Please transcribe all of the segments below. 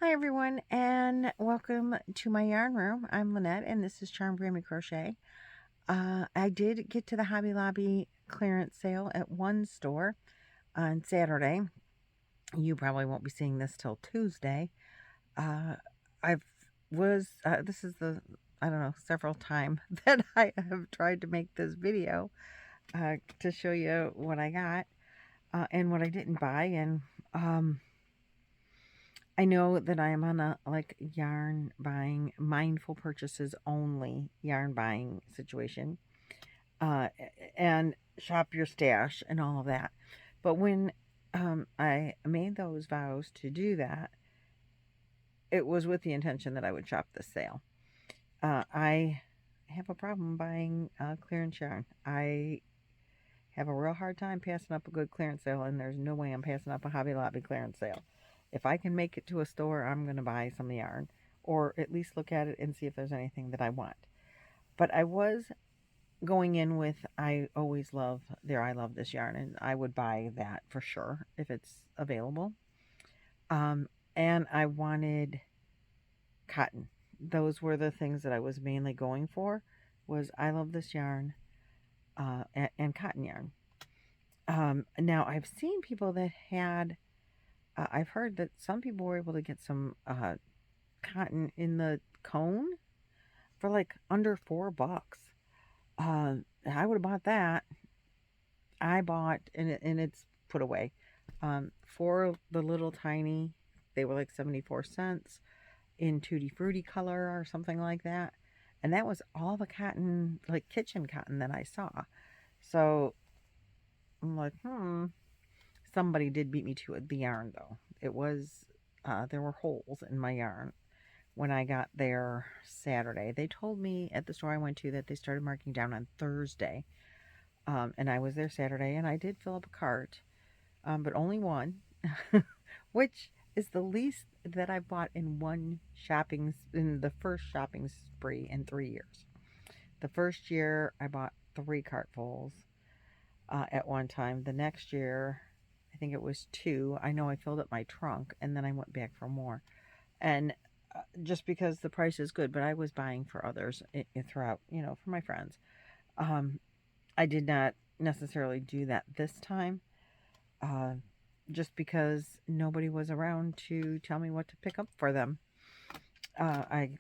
Hi everyone, and welcome to my yarn room. I'm Lynette and this is Charmed Grammy Crochet. I did get to the Hobby Lobby clearance sale at one store on Saturday. You probably won't be seeing this till Tuesday. This is the, I don't know, several time that I have tried to make this video to show you what I got and what I didn't buy. And I know that I am on a yarn buying, mindful purchases only yarn buying situation, uh, and shop your stash and all of that. But when I made those vows to do that, it was with the intention that I would shop the sale. I have a problem buying clearance yarn. I have a real hard time passing up a good clearance sale, and there's no way I'm passing up a Hobby Lobby clearance sale. If I can make it to a store, I'm going to buy some yarn, or at least look at it and see if there's anything that I want. But I was going in with, I love this yarn, and I would buy that for sure if it's available. And I wanted cotton. Those were the things that I was mainly going for, was I love this yarn, and cotton yarn. Now I've seen people that had, I've heard that some people were able to get some cotton in the cone for like under $4. I would have bought that. I bought, and it's put away, for the little tiny, they were like 74 cents in Tutti Frutti color or something like that. And that was all the cotton, like kitchen cotton that I saw. So I'm like, somebody did beat me to it. The yarn, though, it was, there were holes in my yarn when I got there Saturday. They told me at the store I went to that they started marking down on Thursday. And I was there Saturday, and I did fill up a cart, but only one, which is the least that I bought in in the first shopping spree in 3 years. The first year I bought 3 cartfuls at one time. The next year, I think it was 2. I know I filled up my trunk, and then I went back for more. And just because the price is good, but I was buying for others throughout, for my friends. I did not necessarily do that this time, just because nobody was around to tell me what to pick up for them. I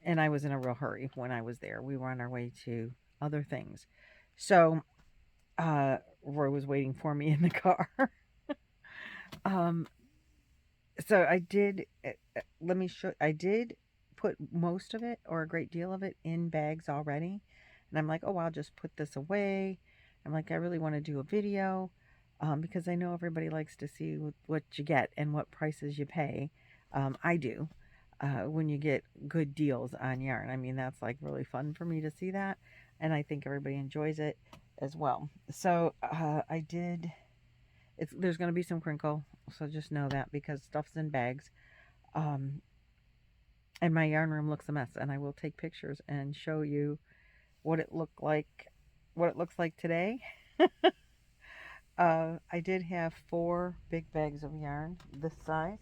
was in a real hurry when I was there. We were on our way to other things. So Roy was waiting for me in the car. So I did, let me show, I did put most of it, or a great deal of it, in bags already. And I'm like, oh, I'll just put this away. I'm like, I really want to do a video, because I know everybody likes to see what you get and what prices you pay. I do, when you get good deals on yarn. I mean, that's like really fun for me to see that. And I think everybody enjoys it as well. So I did, there's going to be some crinkle. So just know that, because stuff's in bags. And my yarn room looks a mess, and I will take pictures and show you what it looks like today. I did have 4 big bags of yarn this size.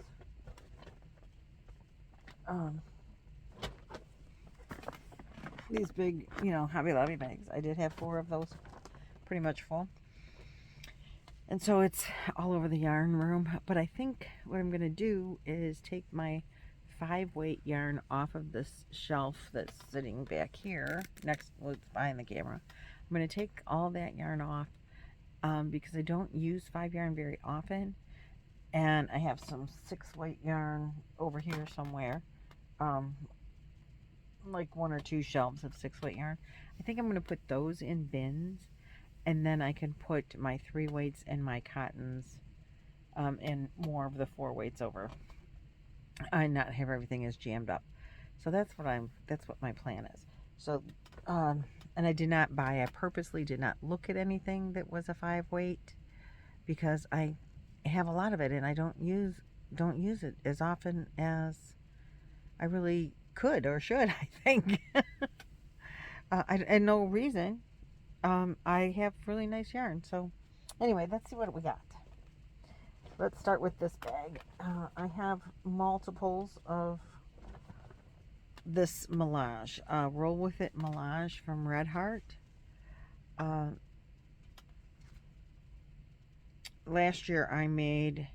These big, Hobby Lobby bags. I did have 4 of those, pretty much full. And so it's all over the yarn room. But I think what I'm going to do is take my 5-weight yarn off of this shelf that's sitting back here behind the camera. I'm going to take all that yarn off, because I don't use 5 yarn very often, and I have some 6-weight yarn over here somewhere, like 1 or 2 shelves of 6-weight yarn. I think I'm going to put those in bins, and then I can put my 3 weights and my cottons, and more of the 4 weights over, and not have everything as jammed up. So that's what my plan is. So, and I purposely did not look at anything that was a 5-weight, because I have a lot of it, and I don't use it as often as I really could or should, I think. And no reason. I have really nice yarn. So anyway, let's see what we got. let's start with this bag. I have multiples of this Melange. Roll With It Melange from Red Heart. Last year I made,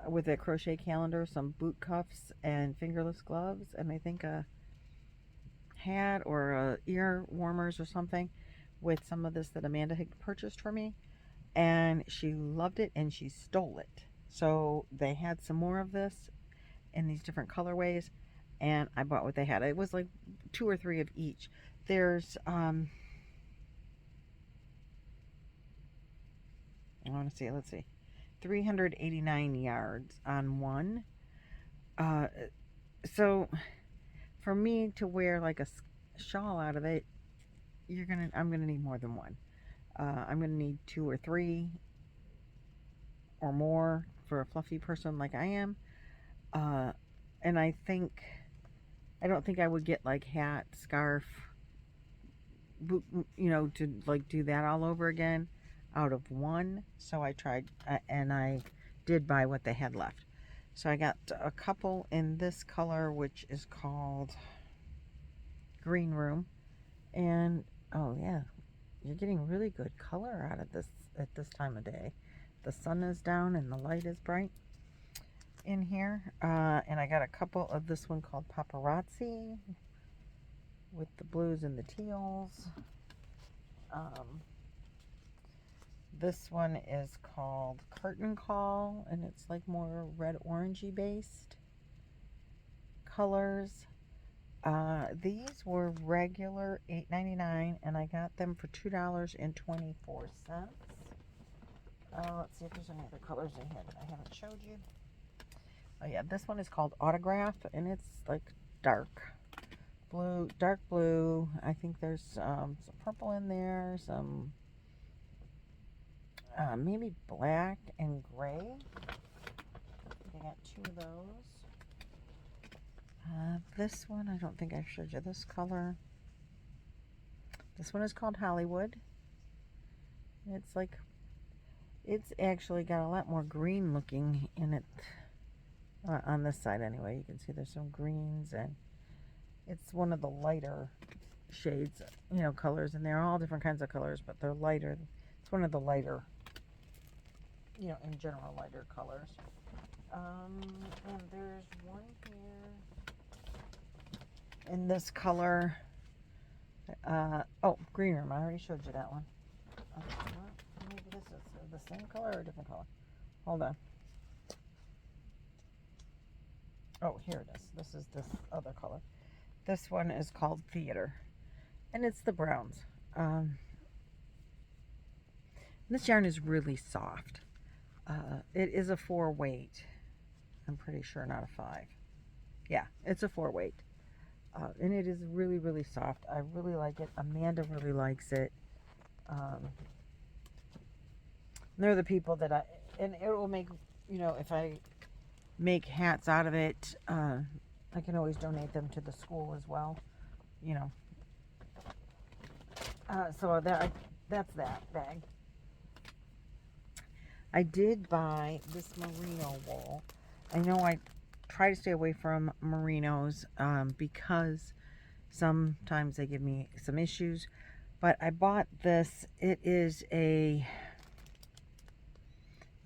with a crochet calendar, some boot cuffs and fingerless gloves, and I think a hat or ear warmers or something with some of this that Amanda had purchased for me, and she loved it and she stole it. So they had some more of this in these different colorways, and I bought what they had. It was like 2 or 3 of each. There's I want to see, let's see, 389 yards on one. So for me to wear like a shawl out of it, I'm gonna need more than one. I'm gonna need 2 or 3 or more for a fluffy person like I am. And I don't think I would get like hat, scarf, boot, to like do that all over again out of one. So I tried, and I did buy what they had left. So I got a couple in this color, which is called Green Room. And oh yeah, you're getting really good color out of this at this time of day. The sun is down and the light is bright in here. And I got a couple of this one called Paparazzi with the blues and the teals. This one is called Curtain Call, and it's like more red orangey based colors. These were regular $8.99, and I got them for $2.24. Let's see if there's any other colors in here that I haven't showed you. Oh yeah, this one is called Autograph, and it's like dark blue. I think there's some purple in there, some maybe black and gray. I got 2 of those. This one, I don't think I've showed you this color. This one is called Hollywood. It's actually got a lot more green looking in it, on this side anyway. You can see there's some greens, and it's one of the lighter shades, colors, and they're all different kinds of colors, but they're lighter. It's one of the lighter, in general, lighter colors. And there's one here in this color. Green Room. I already showed you that one. Maybe this is the same color or a different color. Hold on. Oh, here it is. This is this other color. This one is called Theater, and it's the browns. This yarn is really soft. It is a 4 weight. I'm pretty sure, not a 5. Yeah, it's a 4 weight. And it is really, really soft. I really like it. Amanda really likes it. They're the people that and it will make, if I make hats out of it, I can always donate them to the school as well, so that's that bag. I did buy this merino wool. I know I try to stay away from merinos because sometimes they give me some issues, but I bought this. It is a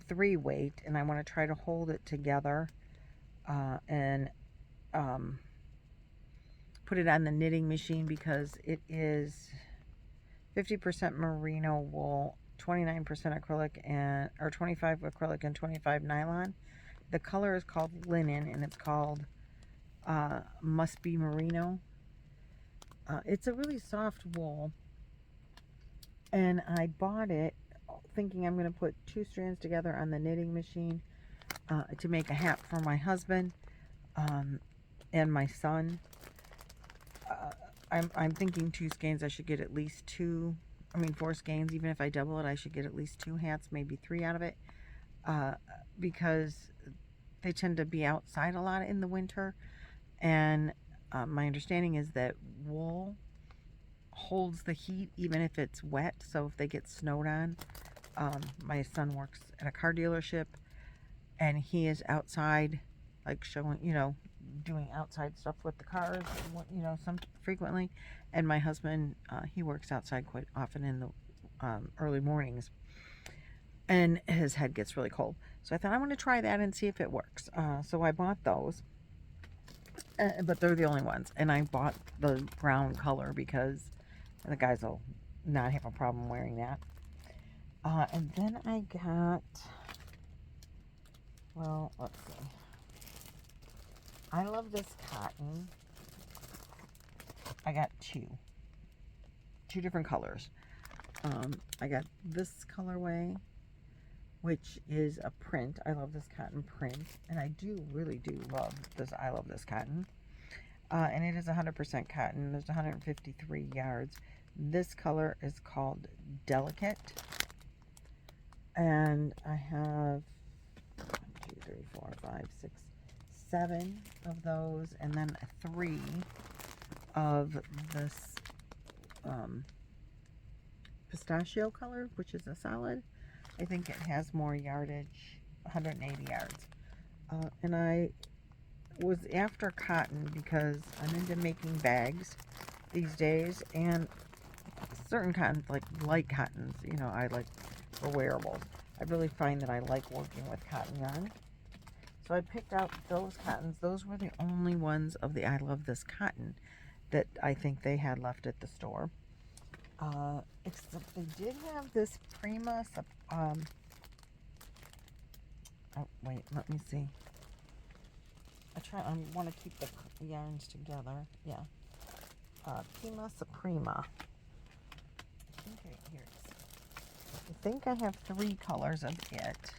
3 weight, and I want to try to hold it together and put it on the knitting machine, because it is 50% merino wool, 29% acrylic, or 25 acrylic and 25 nylon. The color is called Linen, and it's called Must Be Merino. It's a really soft wool, and I bought it thinking I'm going to put 2 strands together on the knitting machine to make a hat for my husband and my son. I'm thinking 2 skeins. I should get at least 4 skeins. Even if I double it, I should get at least 2 hats, maybe 3 out of it, because they tend to be outside a lot in the winter, and my understanding is that wool holds the heat even if it's wet. So if they get snowed on, My son works at a car dealership, and he is outside, like showing, doing outside stuff with the cars, some frequently. And my husband, he works outside quite often in the early mornings, and his head gets really cold. So I thought, I'm going to try that and see if it works. So I bought those, but they're the only ones. And I bought the brown color because the guys will not have a problem wearing that. And then I got, well, let's see. I love this cotton. I got two different colors. I got this colorway, which is a print. I love this cotton print, and I really do love this. I love this cotton. And it is 100% cotton. There's 153 yards. This color is called Delicate. And I have 1, 2, 3, 4, 5, 6, 7 of those, and then 3 of this pistachio color, which is a solid. I think it has more yardage, 180 yards. And I was after cotton because I'm into making bags these days, and certain cottons, like light cottons, I like for wearables. I really find that I like working with cotton yarn. So I picked out those cottons. Those were the only ones of the I Love This Cotton that I think they had left at the store. Except they did have this Prima, oh wait, let me see. I want to keep the yarns together. Yeah. Prima Suprema. Here it is. I think I have 3 colors of it.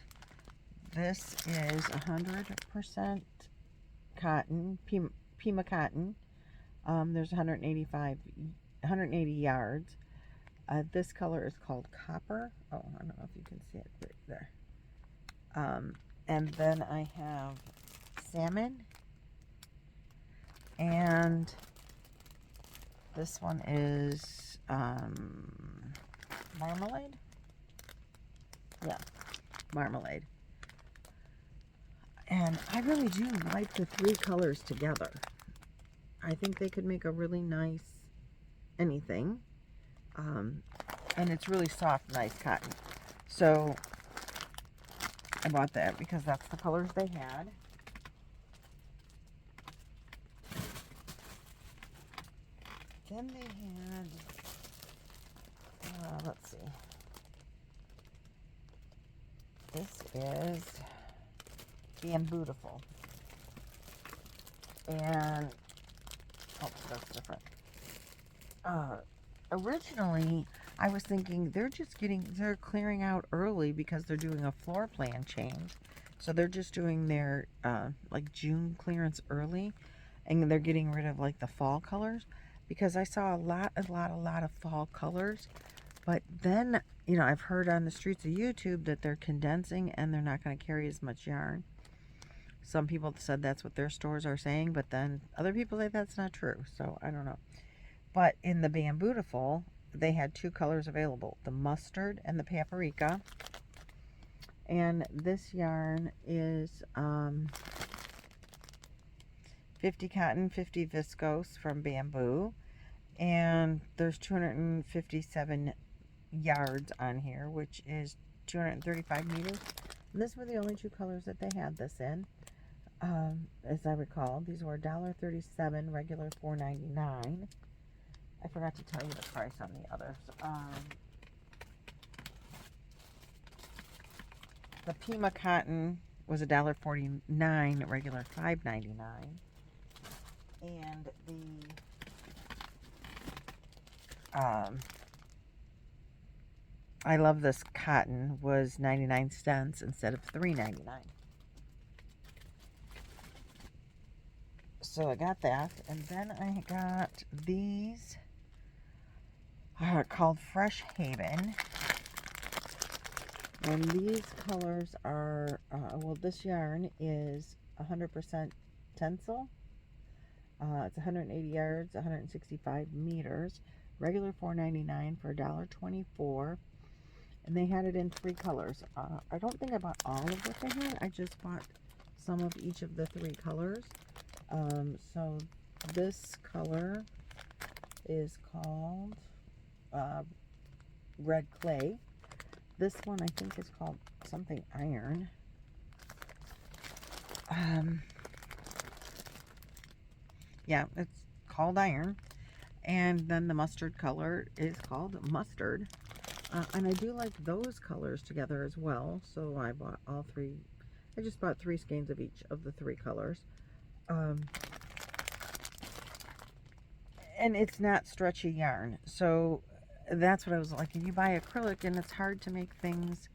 This is 100% cotton, Pima cotton. There's 180 yards. This color is called Copper. Oh, I don't know if you can see it right there. And then I have Salmon. And this one is Marmalade. Yeah, Marmalade. And I really do like the 3 colors together. I think they could make a really nice anything. And it's really soft, nice cotton. So I bought that because that's the colors they had. Then they had, let's see. This is Bambootiful. And, oh, that's different. Originally, I was thinking they're clearing out early because they're doing a floor plan change. So they're just doing their, like June clearance early. And they're getting rid of like the fall colors. Because I saw a lot of fall colors. But then, I've heard on the streets of YouTube that they're condensing and they're not going to carry as much yarn. Some people said that's what their stores are saying, but then other people say that's not true. So I don't know. But in the Bambootiful, they had 2 colors available, the mustard and the paprika. And this yarn is 50 cotton, 50 viscose from Bamboo. And there's 257 yards on here, which is 235 meters. And these were the only 2 colors that they had this in. As I recall, these were $1.37, regular $4.99. I forgot to tell you the price on the others. The Pima cotton was $1.49, regular $5.99. And the I Love This Cotton was 99 cents instead of $3.99. So I got that, and then I got these called Fresh Haven. And these colors are, well, this yarn is 100% tencel. It's 180 yards, 165 meters. Regular $4.99 for $1.24. And they had it in 3 colors. I don't think I bought all of what they had. I just bought some of each of the 3 colors. So this color is called red clay. This one I think is called something iron. Yeah, it's called iron. And then the mustard color is called mustard. And I do like those colors together as well. So I bought all 3. I just bought 3 skeins of each of the 3 colors. And it's not stretchy yarn. So that's what I was like. You buy acrylic and it's hard to make things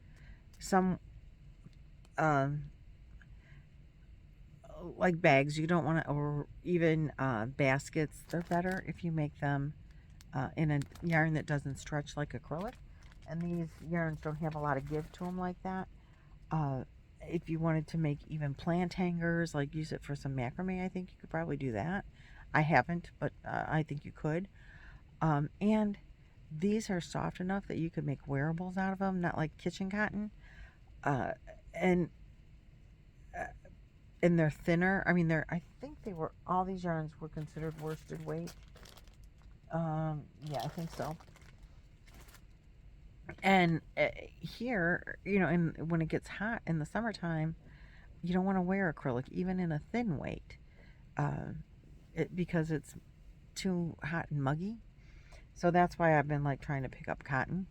like bags. You don't want to, or even baskets. They're better if you make them in a yarn that doesn't stretch like acrylic. And these yarns don't have a lot of give to them like that. If you wanted to make even plant hangers, like use it for some macrame, I think you could probably do that. I haven't, but I think you could. And these are soft enough that you could make wearables out of them, not like kitchen cotton. And they're thinner. I mean, I think all these yarns were considered worsted weight. Yeah, I think so. And here, and when it gets hot in the summertime, you don't want to wear acrylic, even in a thin weight, because it's too hot and muggy. So that's why I've been like trying to pick up cotton.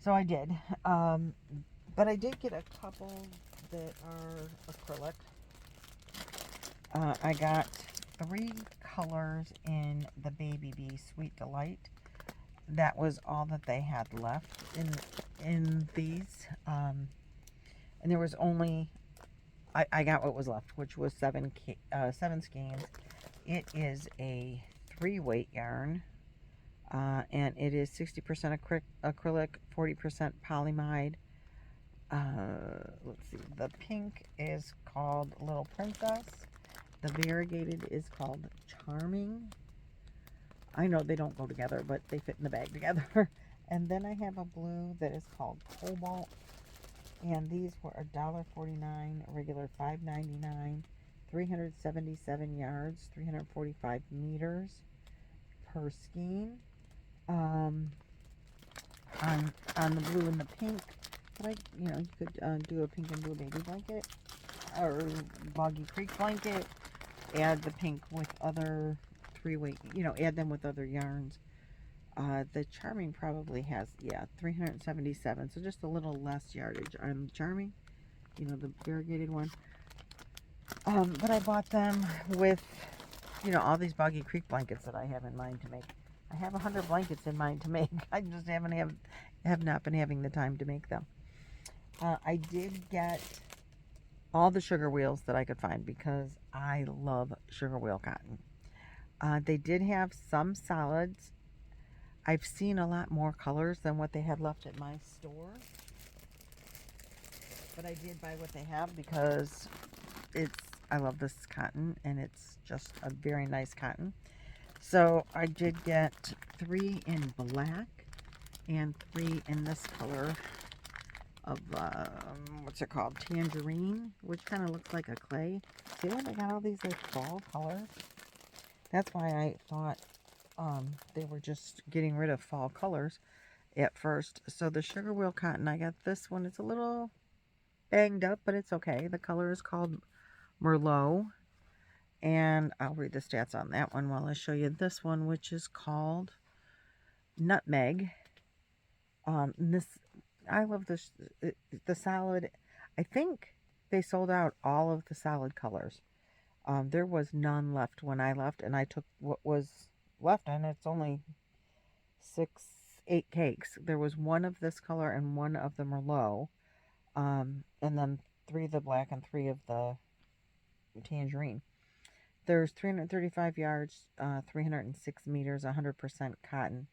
So I did. But I did get a couple that are acrylic. I got 3 colors in the Baby Bee Sweet Delight. That was all that they had left in these. And there was only, I got what was left, which was 7 skeins. It is a 3-weight yarn. And it is 60% acrylic, 40% polyamide. Let's see. The pink is called Little Princess. The variegated is called Charming. I know they don't go together, but they fit in the bag together. And then I have a blue that is called Cobalt. And these were $1.49, regular $5.99, 377 yards, 345 meters per skein. On the blue and the pink, like, you could do a pink and blue baby blanket or Boggy Creek blanket. Add the pink with other 3-weight, add them with other yarns. The Charming probably has, 377, so just a little less yardage on Charming, the variegated one. But I bought them with, all these Boggy Creek blankets that I have in mind to make. I have 100 blankets in mind to make. I just have not been having the time to make them. I did get all the sugar wheels that I could find because I love sugar wheel cotton. They did have some solids. I've seen a lot more colors than what they had left at my store. But I did buy what they have because I love this cotton and it's just a very nice cotton. So I did get 3 in black and 3 in this color of, what's it called? Tangerine, which kind of looks like a clay. See how they got all these like fall colors? That's why I thought they were just getting rid of fall colors at first. So the sugar wheel cotton, I got this one. It's a little banged up, but it's okay. The color is called Merlot. And I'll read the stats on that one while I show you this one, which is called Nutmeg. I love this, the solid. I think they sold out all of the solid colors. There was none left when I left, and I took what was left, and it's only 8 cakes. There was 1 of this color and 1 of the Merlot, and then 3 of the black and 3 of the tangerine. There's 335 yards, 306 meters, 100% cotton.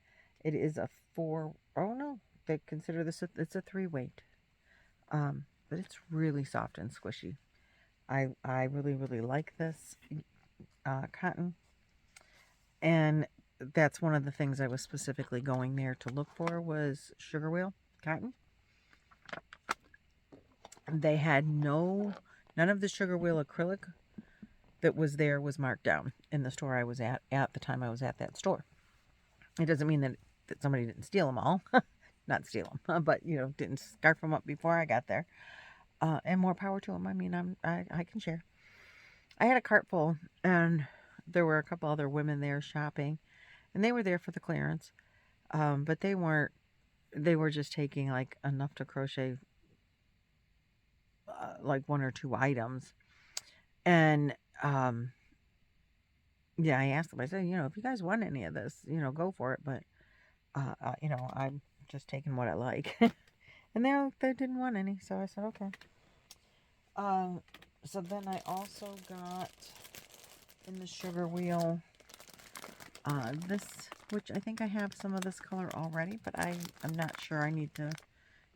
It is a 4, oh no, they consider this, it's a 3-weight. But it's really soft and squishy. I really, really like this cotton. And that's one of the things I was specifically going there to look for was sugar wheel. cotton. They had none of the sugar wheel acrylic that was there was marked down in the store I was at the time I was at that store. It doesn't mean that somebody didn't steal them all. Not steal them, but, didn't scarf them up before I got there. And more power to them. I mean, I can share. I had a cart full, and there were a couple other women there shopping, and they were there for the clearance. But they weren't. They were just taking like enough to crochet like one or two items. And yeah, I asked them. I said, if you guys want any of this, go for it. But I'm just taking what I like. And they didn't want any, so I said okay. So then I also got in the sugar wheel this, which I think I have some of this color already, but I'm not sure. I need to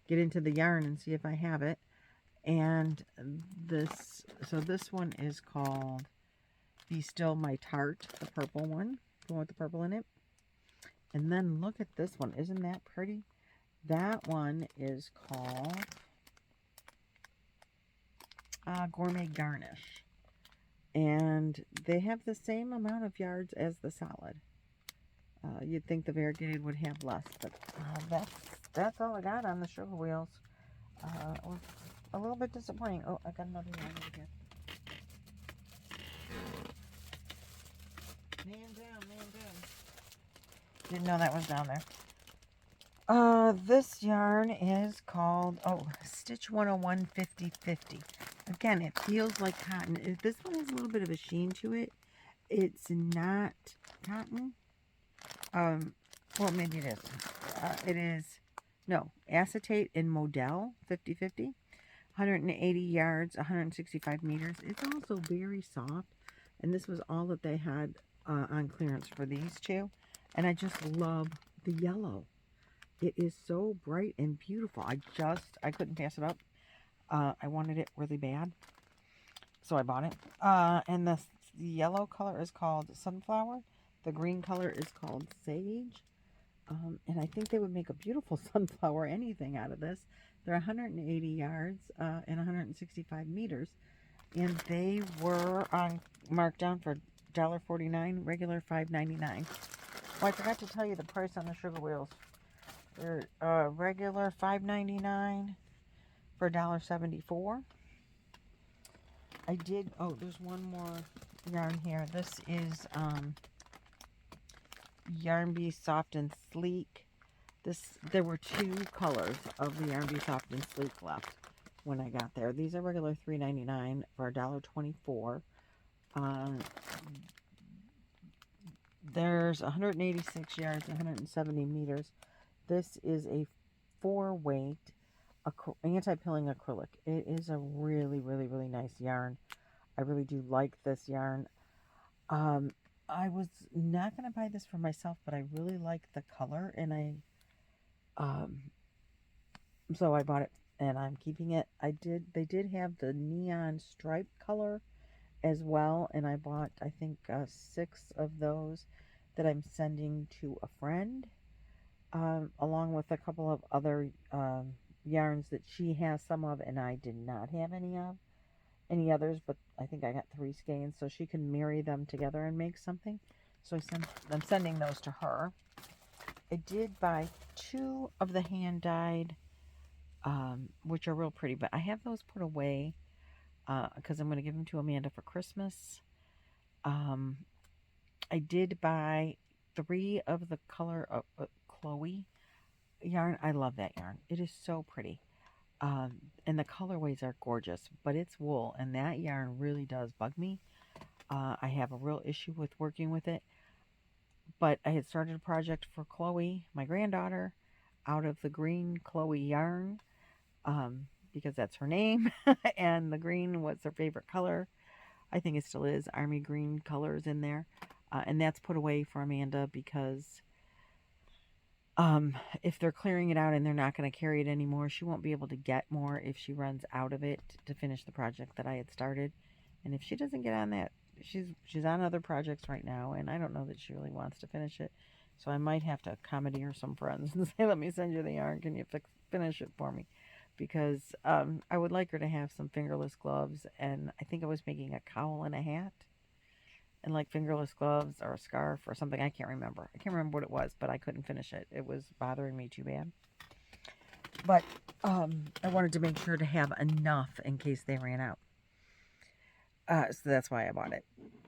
get into the yarn and see if I have it. And this one is called Be Still My Tart, the purple one, the one with the purple in it. And then look at this one. Isn't that pretty? That one is called Gourmet Garnish. And they have the same amount of yards as the solid. You'd think the variegated would have less, but that's all I got on the sugar wheels. A little bit disappointing. Oh, I got another one over here. Man down. Didn't know that was down there. This yarn is called, Stitch 101 50/50. Again, it feels like cotton. This one has a little bit of a sheen to it. It's not cotton. Well, maybe it is. It is, no, acetate and modal 50/50. 180 yards, 165 meters. It's also very soft. And this was all that they had on clearance for these two. And I just love the yellow. It is so bright and beautiful. I couldn't pass it up. I wanted it really bad, so I bought it. And the yellow color is called Sunflower. The green color is called Sage. And I think they would make a beautiful sunflower anything out of this. They're 180 yards and 165 meters. And they were marked down for $1.49, regular $5.99. Oh, I forgot to tell you the price on the sugar wheels. They're regular $5.99 for $1.74. I did, there's one more yarn here. This is Yarn Bee Soft and Sleek. There were two colors of the Yarn Bee Soft and Sleek left when I got there. These are regular $3.99 for $1.24. There's 186 yards, 170 meters. This is a 4-weight anti-pilling acrylic. It is a really, really, really nice yarn. I really do like this yarn. I was not going to buy this for myself, but I really like the color, and so I bought it, and I'm keeping it. They did have the neon stripe color as well, and I bought, I think, 6 of those that I'm sending to a friend, along with a couple of other yarns that she has some of, and I did not have any others, but I think I got 3 skeins, so she can marry them together and make something. So I'm sending those to her. I did buy 2 of the hand-dyed, which are real pretty, but I have those put away because I'm going to give them to Amanda for Christmas. I did buy 3 of the color of Chloe yarn. I love that yarn. It is so pretty. And the colorways are gorgeous, but it's wool, and that yarn really does bug me. I have a real issue with working with it, but I had started a project for Chloe, my granddaughter, out of the green Chloe yarn, because that's her name, and the green was her favorite color. I think it still is. Army green colors in there, and that's put away for Amanda because if they're clearing it out and they're not going to carry it anymore, she won't be able to get more if she runs out of it to finish the project that I had started. And if she doesn't get on that, she's on other projects right now, and I don't know that she really wants to finish it. So I might have to commandeer some friends and say, let me send you the yarn. Can you finish it for me because I would like her to have some fingerless gloves, and I think I was making a cowl and a hat and like fingerless gloves or a scarf or something. I can't remember. I can't remember what it was, but I couldn't finish it. It was bothering me too bad. But I wanted to make sure to have enough in case they ran out. So that's why I bought it.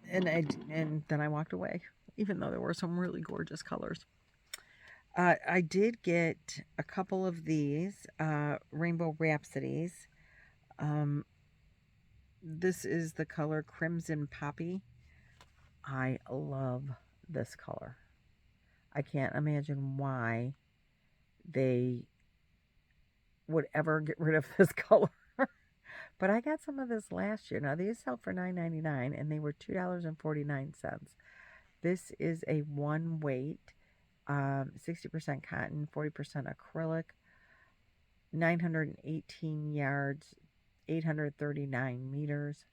And then I walked away, even though there were some really gorgeous colors. I did get a couple of these Rainbow Rhapsodies. This is the color Crimson Poppy. I love this color. I can't imagine why they would ever get rid of this color. But I got some of this last year. Now, these sell for $9.99, and they were $2.49. This is a one weight, 60% cotton, 40% acrylic, 918 yards, 839 meters.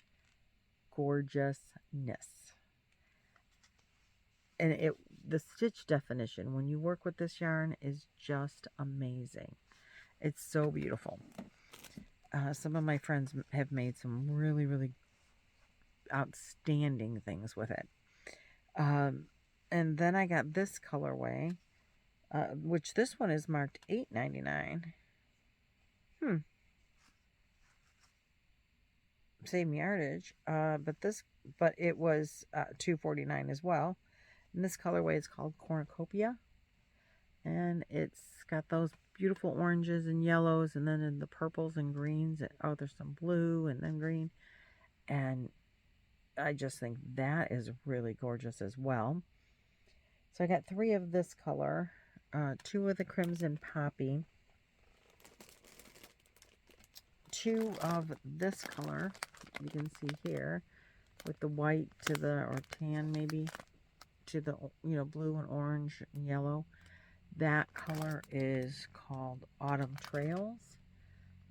Gorgeousness. And the stitch definition, when you work with this yarn, is just amazing. It's so beautiful. Some of my friends have made some really, really outstanding things with it. And then I got this colorway, which this one is marked $8.99. Same yardage, but it was $2.49 as well. And this colorway is called Cornucopia, and it's got those beautiful oranges and yellows, and then in the purples and greens. Oh, there's some blue and then green, and I just think that is really gorgeous as well. So I got 3 of this color, 2 of the Crimson Poppy, 2 of this color, you can see here, with the white to the, or tan maybe, to the, blue and orange and yellow. That color is called Autumn Trails.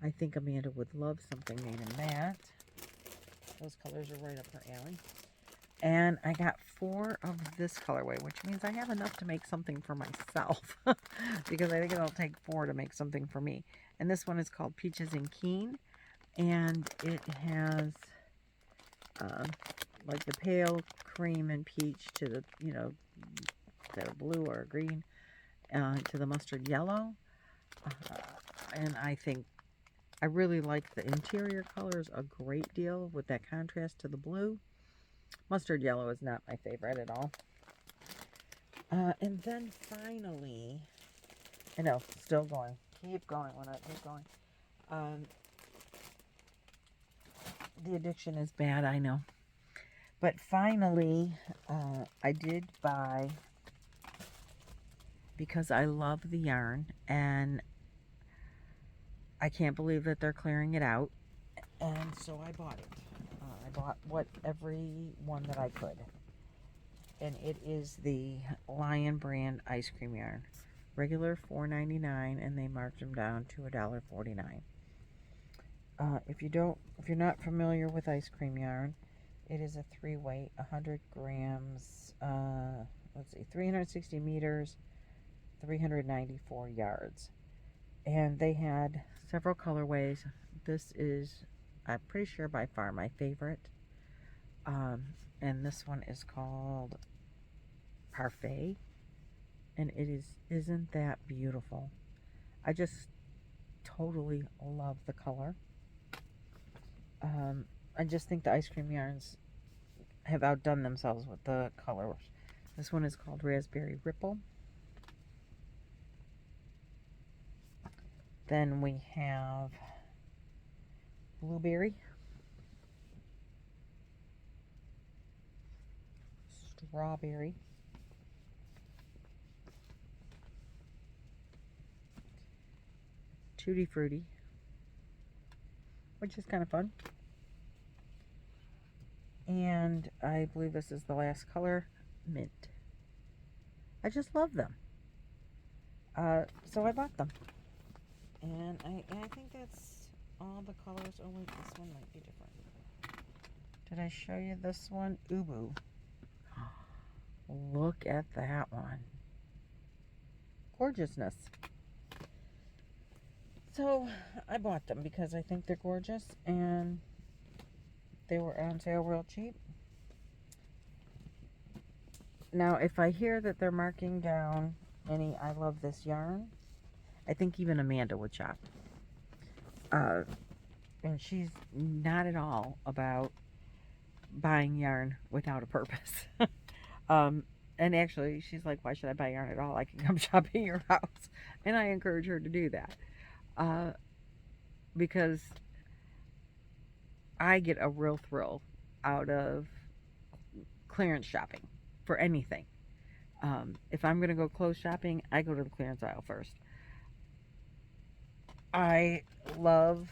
I think Amanda would love something made in that. Those colors are right up her alley. And I got 4 of this colorway, which means I have enough to make something for myself. Because I think it'll take 4 to make something for me. And this one is called Peaches and Keen. And it has like the pale cream and peach to the, the blue or green. To the mustard yellow, and I really like the interior colors a great deal with that contrast to the blue. Mustard yellow is not my favorite at all. And then finally, I know, still going, keep going when I keep going. The addiction is bad, I know, but finally, I did buy, because I love the yarn, and I can't believe that they're clearing it out, and so I bought it. I bought every one that I could, and it is the Lion brand ice cream yarn. Regular $4.99, and they marked them down to $1.49. If you're not familiar with ice cream yarn, it is a 3-weight, 100 grams, 360 meters, 394 yards, and they had several colorways. This is, I'm pretty sure, by far my favorite, and this one is called Parfait, and isn't that beautiful? I just totally love the color. I just think the ice cream yarns have outdone themselves with the colors. This one is called Raspberry Ripple. Then we have Blueberry, Strawberry, Tutti Frutti, which is kind of fun. And I believe this is the last color, Mint. I just love them. So I bought them. And I think that's all the colors. Oh wait, this one might be different. Did I show you this one? Ubu. Look at that one. Gorgeousness. So I bought them because I think they're gorgeous and they were on sale real cheap. Now, if I hear that they're marking down any I love this yarn, I think even Amanda would shop. And she's not at all about buying yarn without a purpose. And actually, she's like, why should I buy yarn at all? I can come shop in your house. And I encourage her to do that. Because I get a real thrill out of clearance shopping for anything. If I'm going to go clothes shopping, I go to the clearance aisle first. I love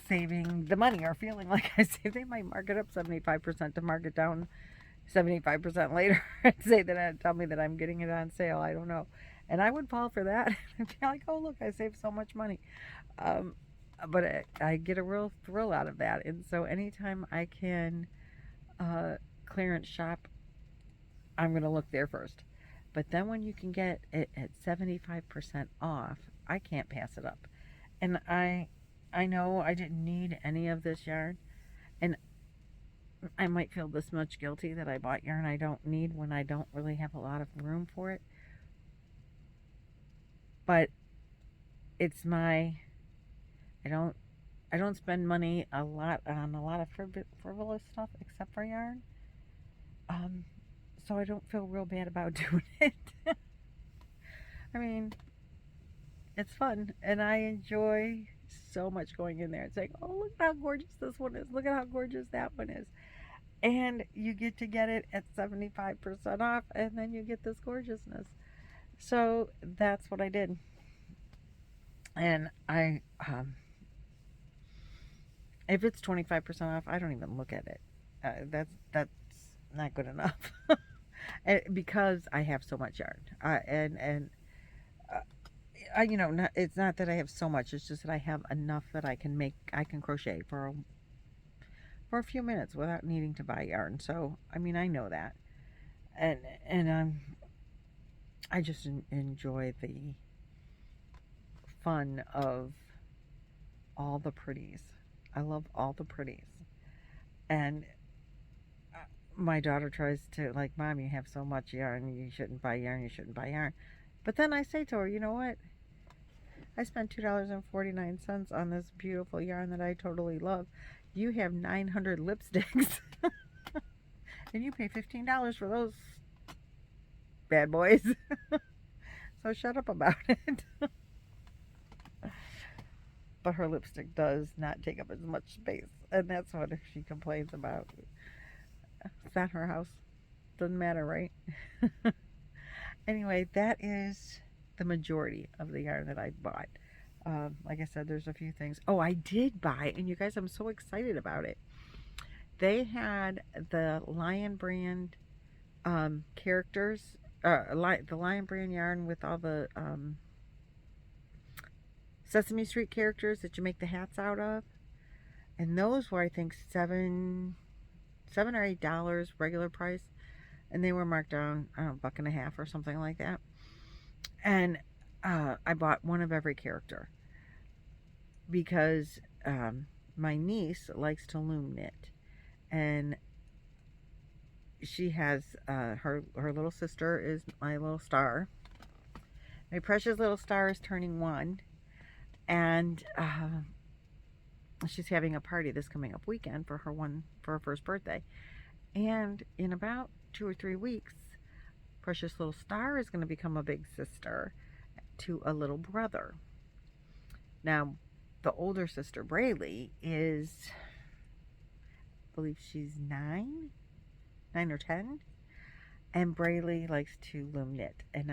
saving the money or feeling like I saved. They might mark it up 75% to mark it down 75% later and say that, tell me that I'm getting it on sale. I don't know. And I would fall for that. I'd be like, oh, look, I saved so much money. But I get a real thrill out of that. And so anytime I can clearance shop, I'm going to look there first. But then when you can get it at 75% off, I can't pass it up. And I know I didn't need any of this yarn. And I might feel this much guilty that I bought yarn I don't need when I don't really have a lot of room for it. But it's my, I don't spend money a lot on a lot of frivolous stuff except for yarn. So I don't feel real bad about doing it. I mean, it's fun and I enjoy so much going in there and saying, oh, look at how gorgeous this one is. Look at how gorgeous that one is. And you get to get it at 75% off and then you get this gorgeousness. So that's what I did. And I, if it's 25% off, I don't even look at it. That's not good enough. Because I have so much yarn. It's not that I have so much. It's just that I have enough that I can crochet for a few minutes without needing to buy yarn. So, I mean, I know that. And I just enjoy the fun of all the pretties. I love all the pretties. And my daughter tries to, like, Mom, you have so much yarn. You shouldn't buy yarn. You shouldn't buy yarn. But then I say to her, you know what? I spent $2.49 on this beautiful yarn that I totally love. You have 900 lipsticks. And you pay $15 for those bad boys. So shut up about it. But her lipstick does not take up as much space. And that's what she complains about. It's not her house. Doesn't matter, right? Anyway, that is the majority of the yarn that I bought. Like I said, there's a few things. Oh, I did buy, and you guys, I'm so excited about it. They had the Lion Brand characters, the Lion Brand yarn with all the Sesame Street characters that you make the hats out of. And those were, I think, $7 or $8 regular price. And they were marked down, I don't know, $1.50 or something like that. And I bought one of every character because my niece likes to loom knit, and she has her little sister is my little star. My precious little star is turning 1, and she's having a party this coming up weekend for her first birthday. And in about 2 or 3 weeks, precious little star is going to become a big sister to a little brother. Now, the older sister, Braylee, is, I believe she's 9 or 10. And Braylee likes to loom knit. And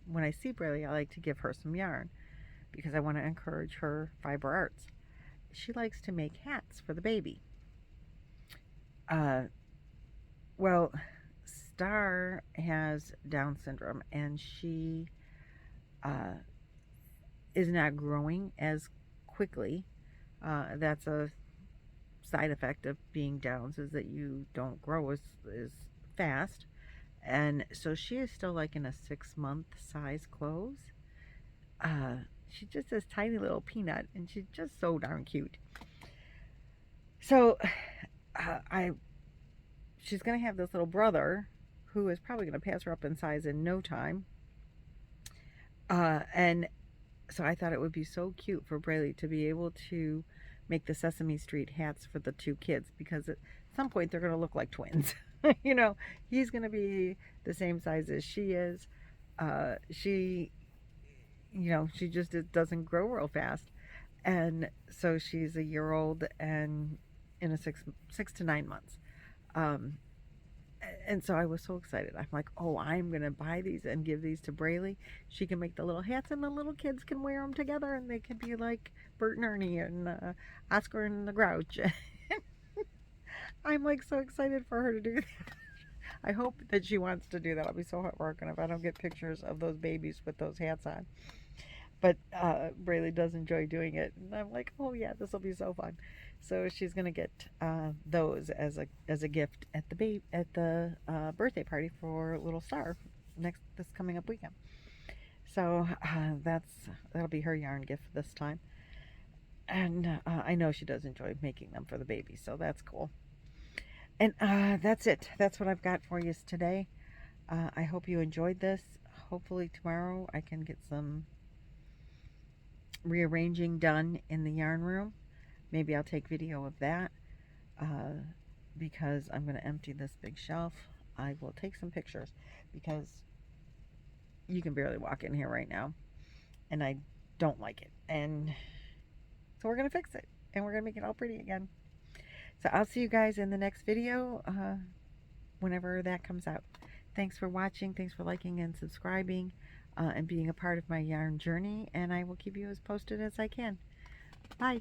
when I see Braylee, I like to give her some yarn because I want to encourage her fiber arts. She likes to make hats for the baby. Well, Star has Down syndrome, and she is not growing as quickly. That's a side effect of being Downs, is that you don't grow as fast. And so she is still like in a 6-month size clothes. she's just this tiny little peanut, and she's just so darn cute. So she's going to have this little brother who is probably going to pass her up in size in no time. And so I thought it would be so cute for Braley to be able to make the Sesame Street hats for the two kids, because at some point they're going to look like twins. You know, he's going to be the same size as she is. She, you know, she just doesn't grow real fast. And so she's a year old and in a 6 to 9 months. And so I was so excited. I'm like, oh, I'm going to buy these and give these to Braley. She can make the little hats, and the little kids can wear them together, and they can be like Bert and Ernie and Oscar and the Grouch. I'm like so excited for her to do that. I hope that she wants to do that. I'll be so heartbroken if I don't get pictures of those babies with those hats on. But Braley does enjoy doing it, and I'm like, oh yeah, this will be so fun. So she's gonna get those as a gift at the birthday party for little Star this coming up weekend. So that'll be her yarn gift this time, and I know she does enjoy making them for the baby, so that's cool. And that's it. That's what I've got for you today. I hope you enjoyed this. Hopefully tomorrow I can get some rearranging done in the yarn room. Maybe I'll take video of that because I'm going to empty this big shelf. I will take some pictures because you can barely walk in here right now, and I don't like it. And so we're going to fix it, and we're going to make it all pretty again. So I'll see you guys in the next video whenever that comes out. Thanks for watching. Thanks for liking and subscribing and being a part of my yarn journey. And I will keep you as posted as I can. Bye.